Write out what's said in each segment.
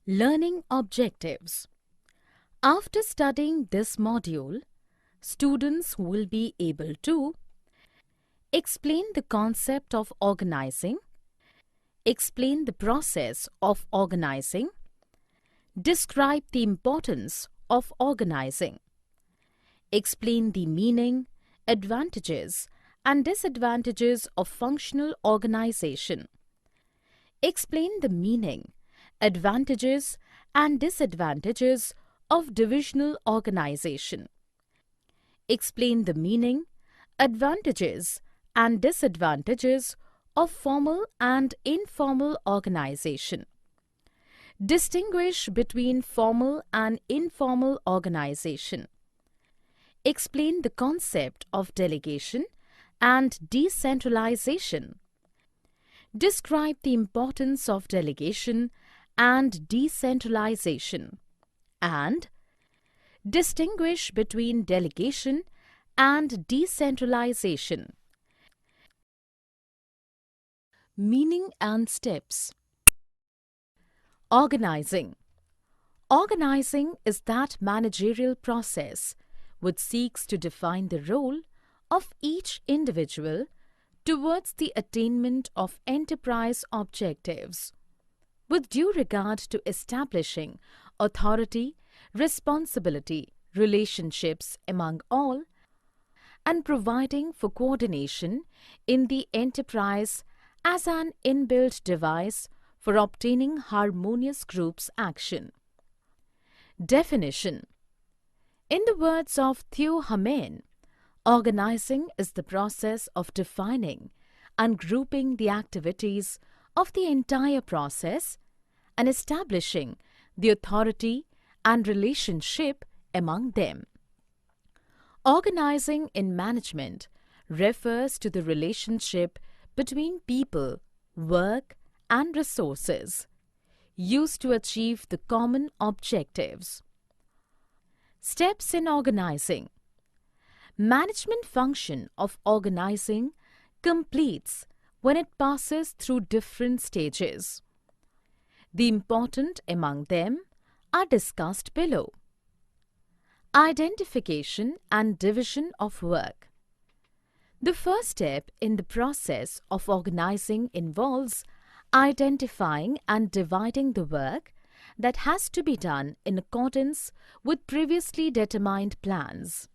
Learning objectives. After studying this module, students will be able to explain the concept of organizing, explain the process of organizing, describe the importance of organizing, explain the meaning, advantages, and disadvantages of functional organization, explain the meaning, advantages, and disadvantages of divisional organization, explain the meaning, advantages, and disadvantages of formal and informal organization, distinguish between formal and informal organization, explain the concept of delegation and decentralization, describe the importance of delegation and decentralization, and distinguish between delegation and decentralization. Meaning and steps. Organizing. Organizing is that managerial process which seeks to define the role of each individual towards the attainment of enterprise objectives, with due regard to establishing authority, responsibility, relationships among all, and providing for coordination in the enterprise as an inbuilt device for obtaining harmonious group's action. Definition. In the words of Theo Hamel, organizing is the process of defining and grouping the activities of the entire process and establishing the authority and relationship among them. Organizing in management refers to the relationship between people, work, and resources used to achieve the common objectives. Steps in organizing. Management function of organizing completes when it passes through different stages. The important among them are discussed below. Identification and division of work. The first step in the process of organizing involves identifying and dividing the work that has to be done in accordance with previously determined plans.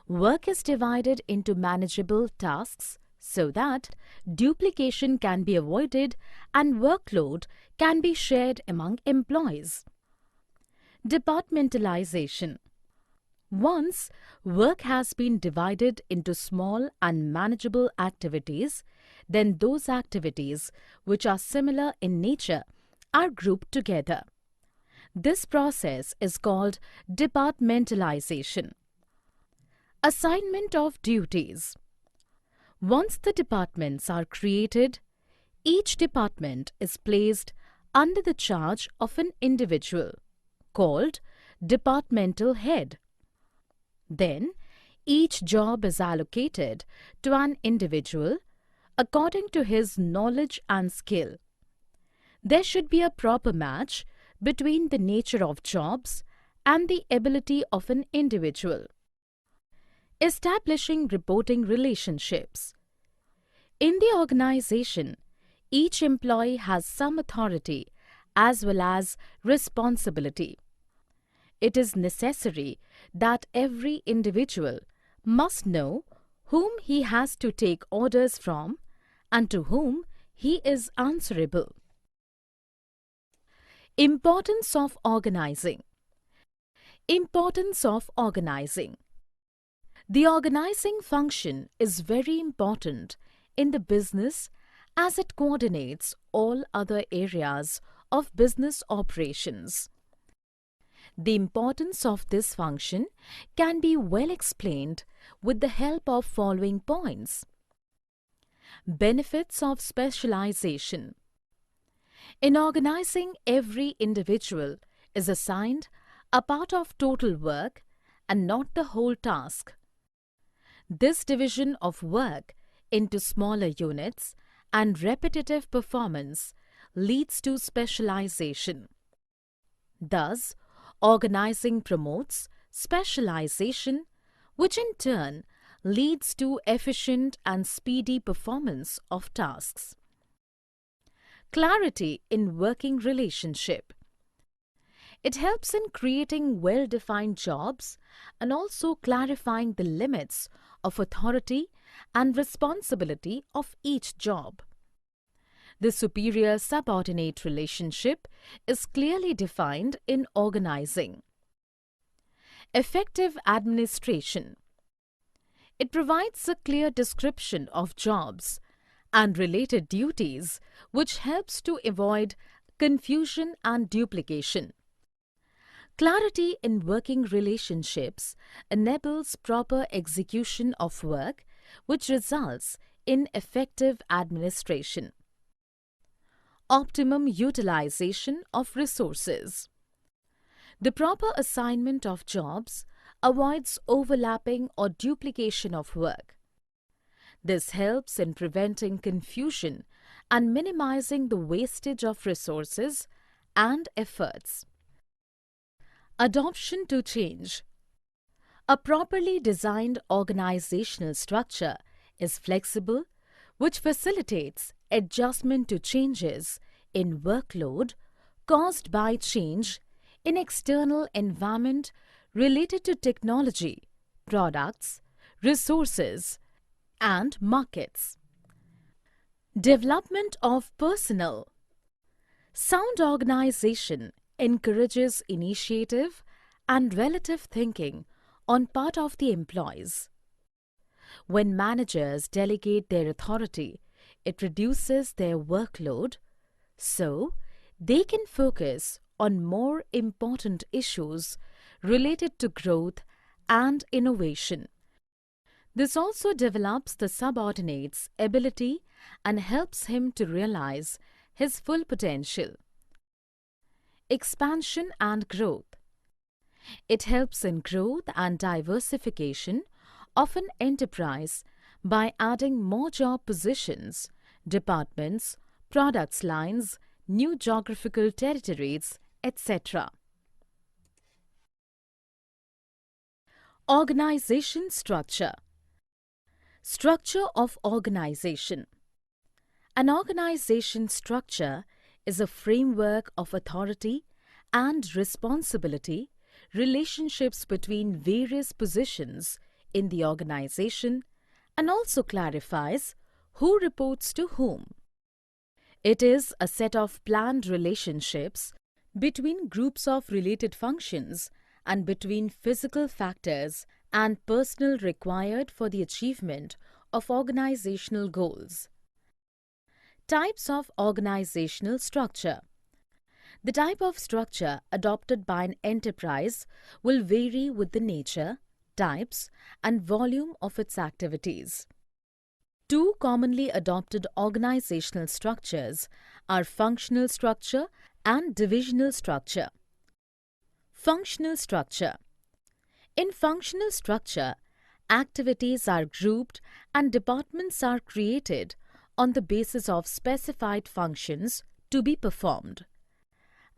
Work is divided into manageable tasks so that duplication can be avoided and workload can be shared among employees. Departmentalization. Once work has been divided into small and manageable activities, then those activities which are similar in nature are grouped together. This process is called departmentalization. Assignment of duties. Once the departments are created, each department is placed under the charge of an individual, called departmental head. Then, each job is allocated to an individual according to his knowledge and skill. There should be a proper match between the nature of jobs and the ability of an individual. Establishing reporting relationships. In the organization, each employee has some authority as well as responsibility. It is necessary that every individual must know whom he has to take orders from and to whom he is answerable. Importance of organizing. Importance of organizing. The organizing function is very important in the business as it coordinates all other areas of business operations. The importance of this function can be well explained with the help of following points. Benefits of specialization. In organizing, every individual is assigned a part of total work and not the whole task. This division of work into smaller units and repetitive performance leads to specialization. Thus, organizing promotes specialization, which in turn leads to efficient and speedy performance of tasks. Clarity in working relationship. It helps in creating well-defined jobs and also clarifying the limits of authority and responsibility of each job. The superior-subordinate relationship is clearly defined in organizing. Effective administration. It provides a clear description of jobs and related duties, which helps to avoid confusion and duplication. Clarity in working relationships enables proper execution of work, which results in effective administration. Optimum utilization of resources. The proper assignment of jobs avoids overlapping or duplication of work. This helps in preventing confusion and minimizing the wastage of resources and efforts. Adoption to change. A properly designed organizational structure is flexible, which facilitates adjustment to changes in workload caused by change in external environment related to technology, products, resources, and markets. Development of personnel. Sound organization encourages initiative and relative thinking on part of the employees. When managers delegate their authority, it reduces their workload, so they can focus on more important issues related to growth and innovation. This also develops the subordinate's ability and helps him to realize his full potential. Expansion and growth. It helps in growth and diversification of an enterprise by adding more job positions, departments, products lines, new geographical territories, etc. Organization structure. Structure of organization. An organization structure is a framework of authority and responsibility, relationships between various positions in the organization, and also clarifies who reports to whom. It is a set of planned relationships between groups of related functions and between physical factors and personnel required for the achievement of organizational goals. Types of organizational structure. The type of structure adopted by an enterprise will vary with the nature, types, and volume of its activities. Two commonly adopted organizational structures are functional structure and divisional structure. Functional structure. In functional structure, activities are grouped and departments are created on the basis of specified functions to be performed.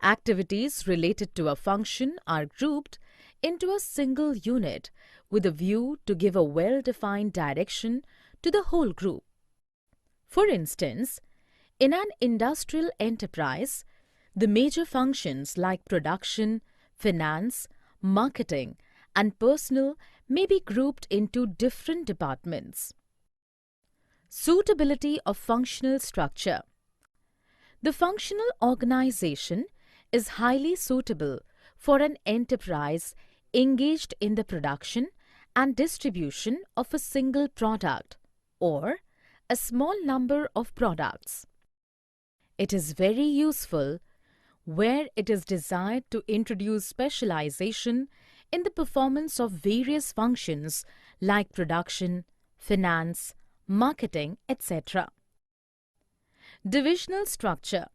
Activities related to a function are grouped into a single unit with a view to give a well-defined direction to the whole group. For instance, in an industrial enterprise, the major functions like production, finance, marketing, and personnel may be grouped into different departments. Suitability of functional structure. The functional organization is highly suitable for an enterprise engaged in the production and distribution of a single product or a small number of products. It is very useful where it is desired to introduce specialization in the performance of various functions like production, finance, marketing, etc. Divisional structure.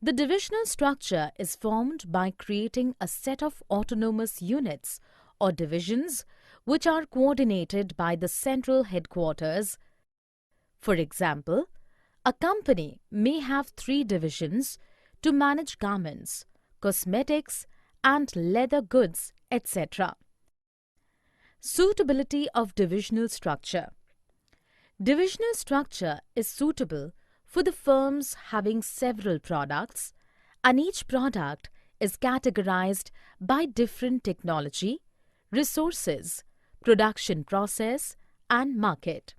The divisional structure is formed by creating a set of autonomous units or divisions which are coordinated by the central headquarters. For example, a company may have 3 divisions to manage garments, cosmetics, and leather goods, etc. Suitability of divisional structure. Divisional structure is suitable for the firms having several products, and each product is categorized by different technology, resources, production process, and market.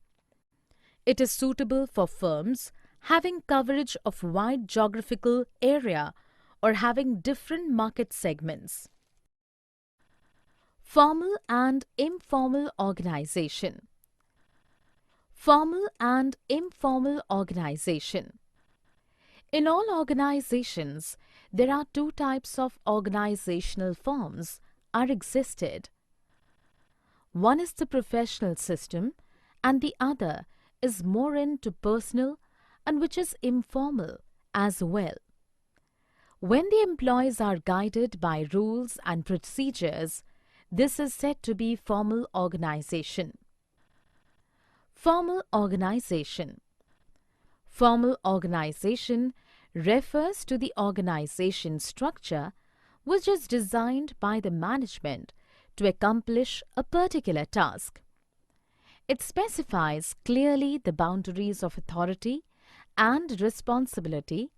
It is suitable for firms having coverage of wide geographical area or having different market segments. Formal and informal organization. Formal and informal organization. In all organizations, there are two types of organizational forms are existed. One is the professional system and the other is more into personal and which is informal as well. When the employees are guided by rules and procedures, this is said to be formal organization. Formal organization. Formal organization refers to the organization structure which is designed by the management to accomplish a particular task. It specifies clearly the boundaries of authority and responsibility,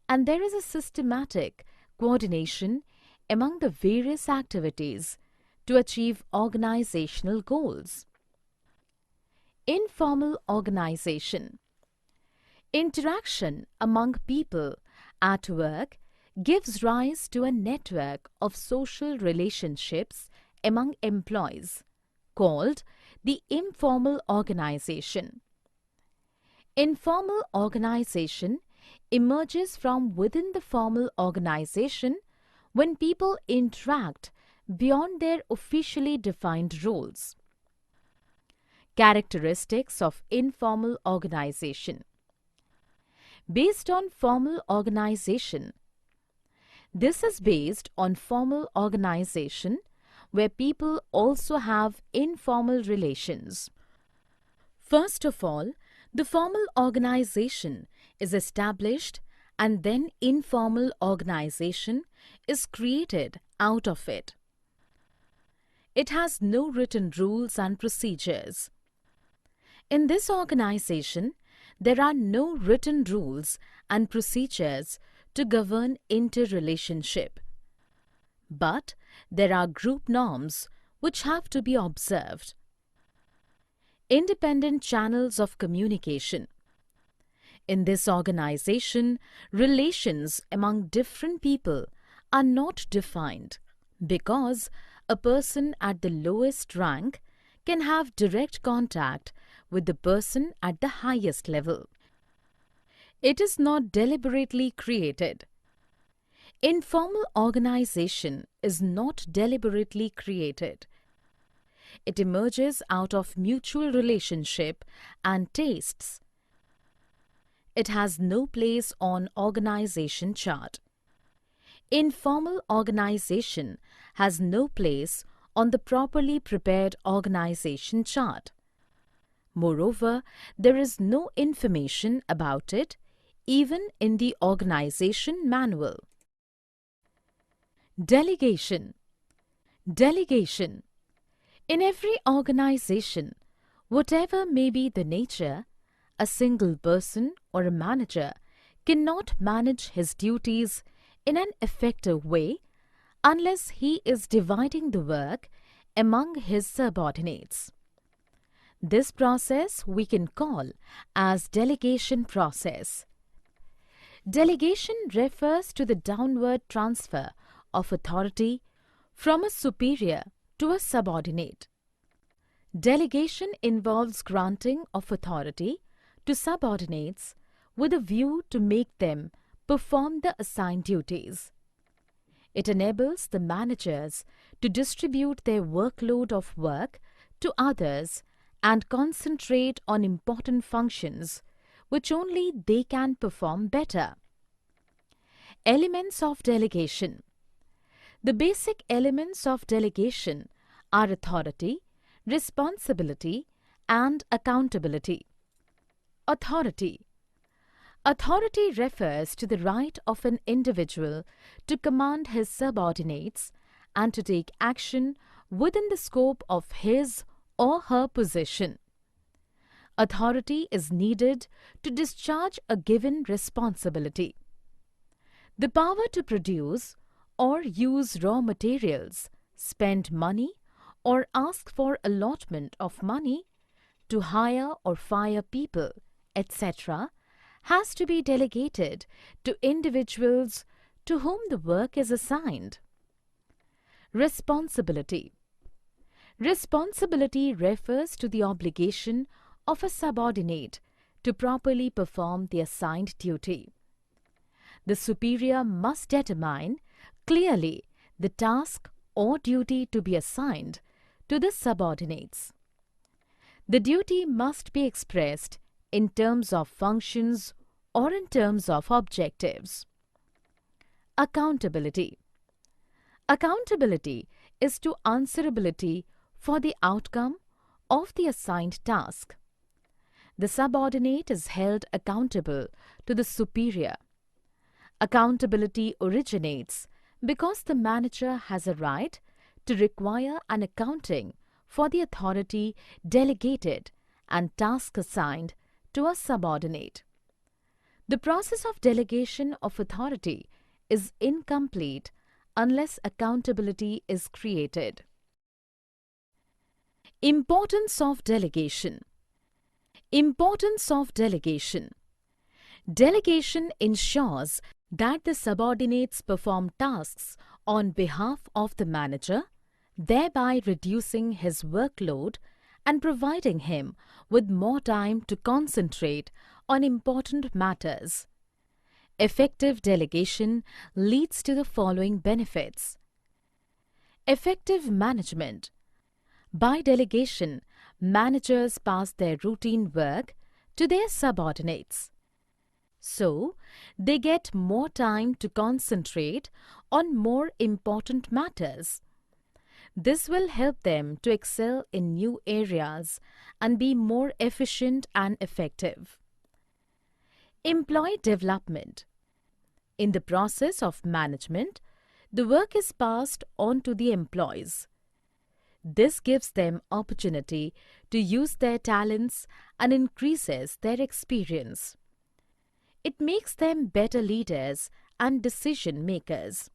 and there is a systematic coordination among the various activities to achieve organizational goals. Informal organization. Interaction among people at work gives rise to a network of social relationships among employees, called the informal organization. Informal organization emerges from within the formal organization when people interact beyond their officially defined roles. Characteristics of informal organization. Based on formal organization. This is based on formal organization where people also have informal relations. First of all, the formal organization is established and then informal organization is created out of it. It has no written rules and procedures. In this organization, there are no written rules and procedures to govern interrelationship. But there are group norms which have to be observed. Independent channels of communication. In this organization, relations among different people are not defined because a person at the lowest rank can have direct contact with the person at the highest level. It is not deliberately created. Informal organization is not deliberately created. It emerges out of mutual relationship and tastes. It has no place on organization chart. Informal organization has no place on the properly prepared organization chart. Moreover, there is no information about it even in the organization manual. Delegation. Delegation. In every organization, whatever may be the nature, a single person or a manager cannot manage his duties in an effective way unless he is dividing the work among his subordinates. This process we can call as delegation process. Delegation refers to the downward transfer of authority from a superior to a subordinate. Delegation involves granting of authority to subordinates with a view to make them perform the assigned duties. It enables the managers to distribute their workload of work to others and concentrate on important functions which only they can perform better. Elements of delegation. The basic elements of delegation are authority, responsibility, and accountability. Authority. Authority refers to the right of an individual to command his subordinates and to take action within the scope of his or her position. Authority is needed to discharge a given responsibility. The power to produce or use raw materials, spend money, or ask for allotment of money, to hire or fire people, etc., has to be delegated to individuals to whom the work is assigned. Responsibility. Responsibility refers to the obligation of a subordinate to properly perform the assigned duty. The superior must determine clearly the task or duty to be assigned to the subordinates. The duty must be expressed in terms of functions or in terms of objectives. Accountability. Accountability is to answerability for the outcome of the assigned task. The subordinate is held accountable to the superior. Accountability originates because the manager has a right to require an accounting for the authority delegated and task assigned to a subordinate. The process of delegation of authority is incomplete unless accountability is created. Importance of delegation. Importance of delegation. Delegation ensures that the subordinates perform tasks on behalf of the manager, thereby reducing his workload and providing him with more time to concentrate on important matters. Effective delegation leads to the following benefits. Effective management. By delegation, managers pass their routine work to their subordinates. So, they get more time to concentrate on more important matters. This will help them to excel in new areas and be more efficient and effective. Employee development. In the process of management, the work is passed on to the employees. This gives them opportunity to use their talents and increases their experience. It makes them better leaders and decision makers.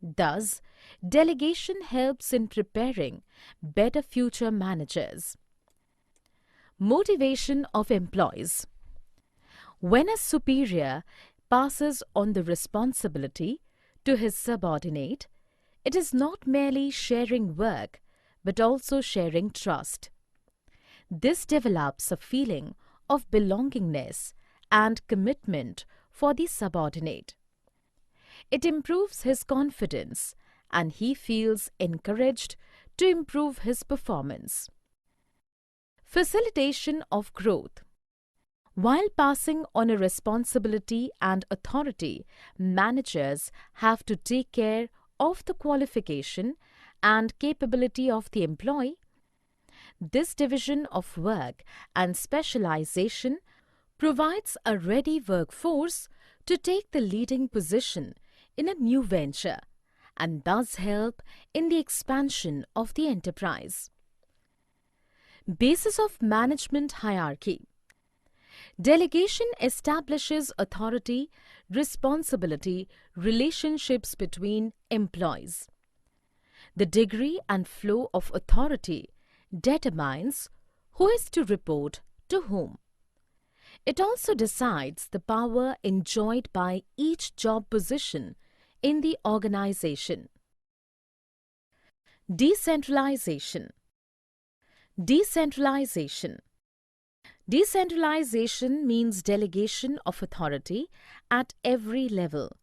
Thus, delegation helps in preparing better future managers. Motivation of employees. When a superior passes on the responsibility to his subordinate, it is not merely sharing work, but also sharing trust. This develops a feeling of belongingness and commitment for the subordinate. It improves his confidence and he feels encouraged to improve his performance. Facilitation of growth. While passing on a responsibility and authority, managers have to take care of the qualification and capability of the employee. This division of work and specialization provides a ready workforce to take the leading position in a new venture and thus help in the expansion of the enterprise. Basis of management hierarchy. Delegation establishes authority, responsibility, relationships between employees. The degree and flow of authority determines who is to report to whom. It also decides the power enjoyed by each job position in the organization. Decentralization. Decentralization. Decentralization means delegation of authority at every level.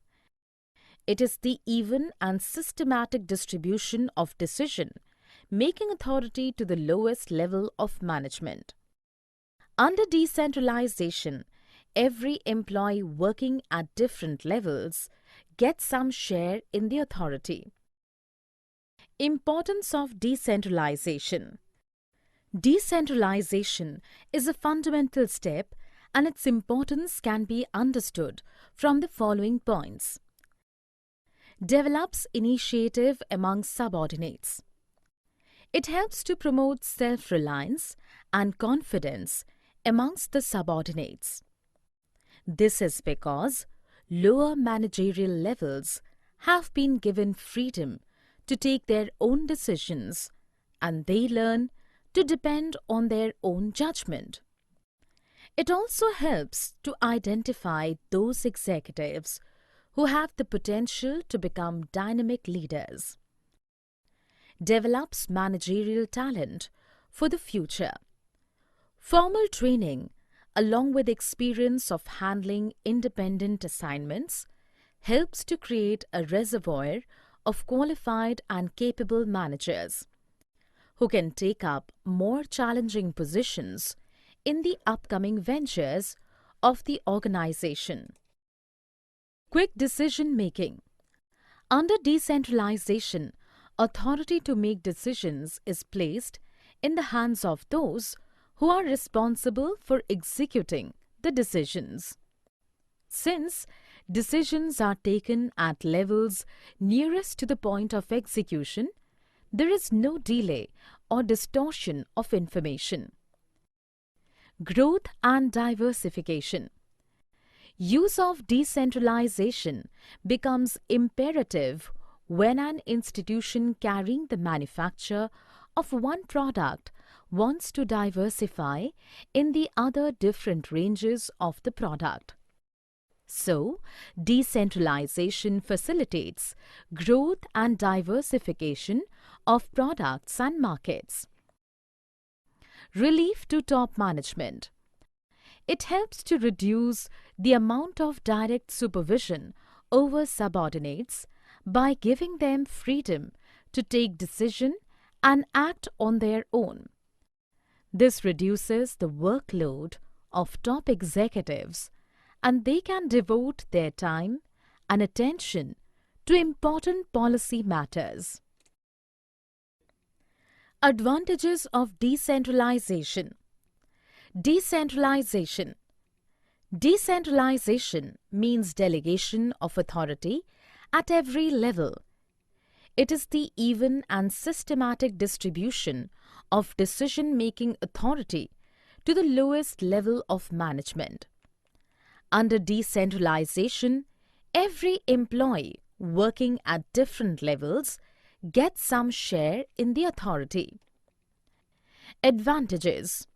It is the even and systematic distribution of decision-making authority to the lowest level of management. Under decentralization, every employee working at different levels gets some share in the authority. Importance of decentralization. Decentralization is a fundamental step and its importance can be understood from the following points. Develops initiative among subordinates. It helps to promote self-reliance and confidence amongst the subordinates. This is because lower managerial levels have been given freedom to take their own decisions, and they learn to depend on their own judgment. It also helps to identify those executives who have the potential to become dynamic leaders. Develops managerial talent for the future. Formal training, along with experience of handling independent assignments, helps to create a reservoir of qualified and capable managers who can take up more challenging positions in the upcoming ventures of the organization. Quick decision making. Under decentralization, authority to make decisions is placed in the hands of those who are responsible for executing the decisions. Since decisions are taken at levels nearest to the point of execution, there is no delay or distortion of information. Growth and diversification. Use of decentralization becomes imperative when an institution carrying the manufacture of one product wants to diversify in the other different ranges of the product. So, decentralization facilitates growth and diversification of products and markets. Relief to top management. It helps to reduce the amount of direct supervision over subordinates by giving them freedom to take decision and act on their own. This reduces the workload of top executives, and they can devote their time and attention to important policy matters. Advantages of decentralization. Decentralization. Decentralization means delegation of authority at every level. It is the even and systematic distribution of decision-making authority to the lowest level of management. Under decentralization, every employee working at different levels gets some share in the authority. Advantages.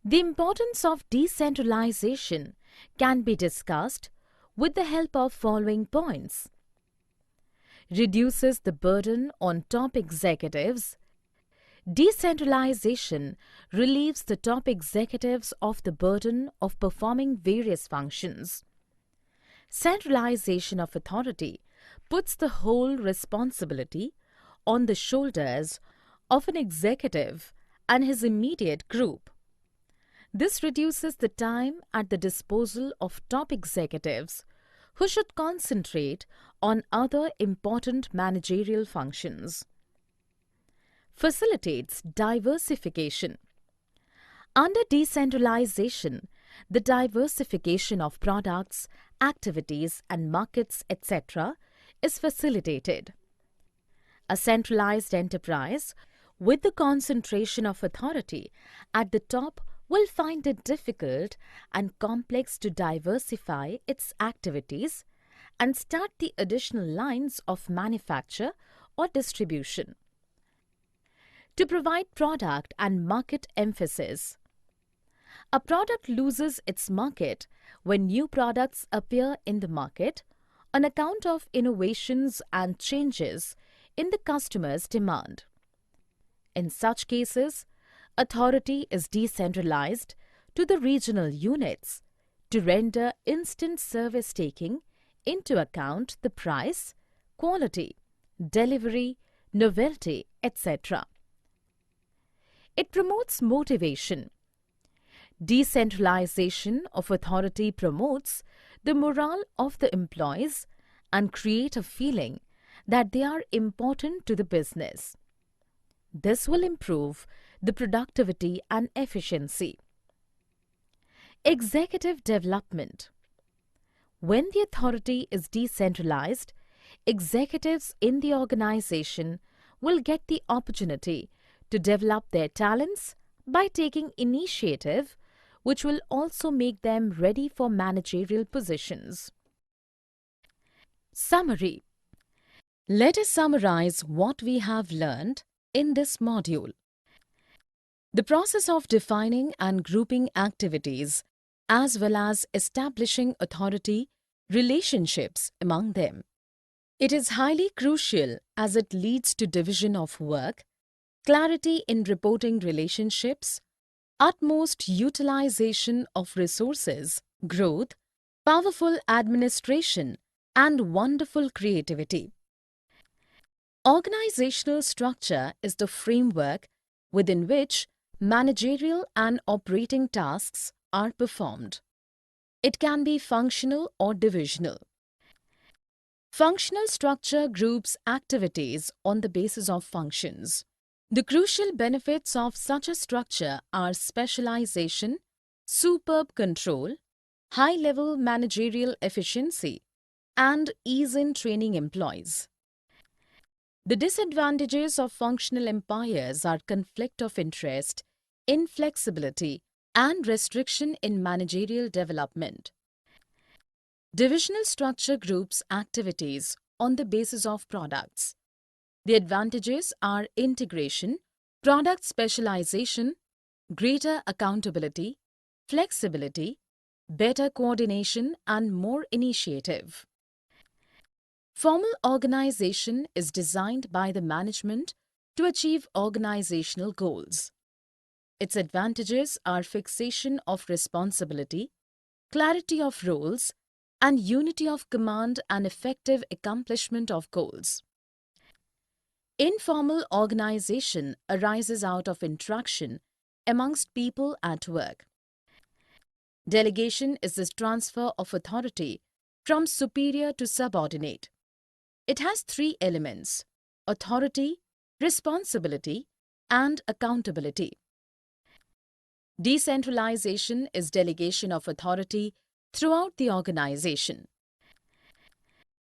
The importance of decentralization can be discussed with the help of following points. Reduces the burden on top executives. Decentralization relieves the top executives of the burden of performing various functions. Centralization of authority puts the whole responsibility on the shoulders of an executive and his immediate group. This reduces the time at the disposal of top executives who should concentrate on other important managerial functions. Facilitates diversification. Under decentralization, the diversification of products, activities, and markets, etc., is facilitated. A centralized enterprise with the concentration of authority at the top will find it difficult and complex to diversify its activities and start the additional lines of manufacture or distribution. To provide product and market emphasis. A product loses its market when new products appear in the market on account of innovations and changes in the customer's demand. In such cases, authority is decentralized to the regional units to render instant service taking into account the price, quality, delivery, novelty, etc. It promotes motivation. Decentralization of authority promotes the morale of the employees and create a feeling that they are important to the business. This will improve the productivity and efficiency. Executive development. When the authority is decentralized, executives in the organization will get the opportunity to develop their talents by taking initiative, which will also make them ready for managerial positions. Summary. Let us summarize what we have learned in this module. The process of defining and grouping activities, as well as establishing authority relationships among them. It is highly crucial as it leads to division of work, clarity in reporting relationships, utmost utilization of resources, growth, powerful administration, and wonderful creativity. Organizational structure is the framework within which managerial and operating tasks are performed. It can be functional or divisional. Functional structure groups activities on the basis of functions. The crucial benefits of such a structure are specialization, superb control, high-level managerial efficiency, and ease in training employees. The disadvantages of functional empires are conflict of interest, inflexibility, and restriction in managerial development. Divisional structure groups activities on the basis of products. The advantages are integration, product specialization, greater accountability, flexibility, better coordination, and more initiative. Formal organization is designed by the management to achieve organizational goals. Its advantages are fixation of responsibility, clarity of roles, and unity of command and effective accomplishment of goals. Informal organization arises out of interaction amongst people at work. Delegation is the transfer of authority from superior to subordinate. It has three elements: authority, responsibility, and accountability. Decentralization is delegation of authority throughout the organization.